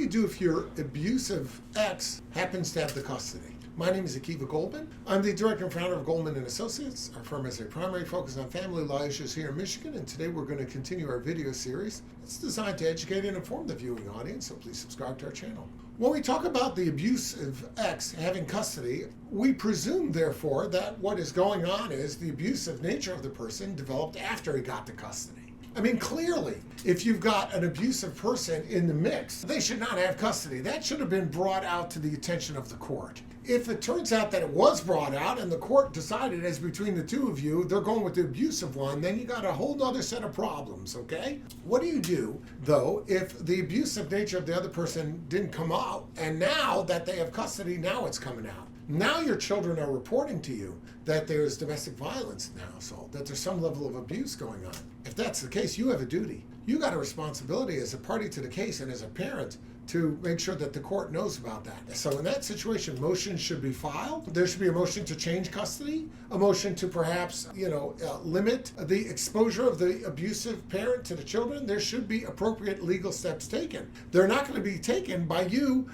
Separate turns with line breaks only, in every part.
you do if your abusive ex happens to have the custody? My name is Goldman. I'm the director and founder of Goldman and Associates. Our firm has a primary focus on family law issues here in Michigan, and today we're going to continue our video series. It's designed to educate and inform the viewing audience, so please subscribe to our channel. When we talk about the abusive ex having custody, we presume, therefore, that what is going on is the abusive nature of the person developed after he got the custody. I mean, clearly, if you've got an abusive person in the mix, they should not have custody. That should have been brought out to the attention of the court. If it turns out that it was brought out and the court decided as between the two of you, they're going with the abusive one, then you got a whole other set of problems, okay? What do you do, though, if the abusive nature of the other person didn't come out, and now that they have custody, now it's coming out? Now your children are reporting to you that there's domestic violence in the household, that there's some level of abuse going on. If that's the case, you have a duty. You got a responsibility as a party to the case and as a parent to make sure that the court knows about that. So in that situation, motions should be filed. There should be a motion to change custody, a motion to perhaps, limit the exposure of the abusive parent to the children. There should be appropriate legal steps taken. They're not going to be taken by you,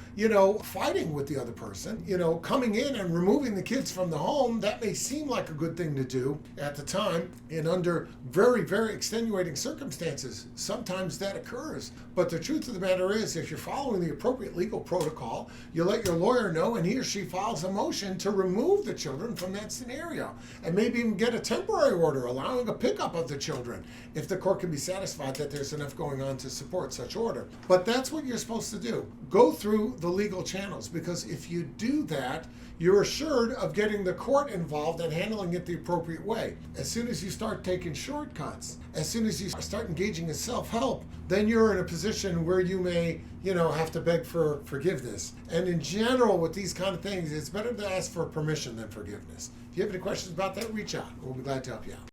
fighting with the other person, coming in and removing the kids from the home. That may seem like a good thing to do at the time, and under very, very extenuating circumstances, sometimes that occurs. But the truth of the matter is, if you're following the appropriate legal protocol, you let your lawyer know, and he or she files a motion to remove the children from that scenario, and maybe even get a temporary order allowing a pickup of the children if the court can be satisfied that there's enough going on to support such order. But that's what you're supposed to do. Go through the legal channels, because if you do that, you're assured of getting the court involved and handling it the appropriate way. As soon as you start taking shortcuts, as soon as you start engaging in self-help, then you're in a position where you may, have to beg for forgiveness. And in general, with these kind of things, it's better to ask for permission than forgiveness. If you have any questions about that, reach out. We'll be glad to help you out.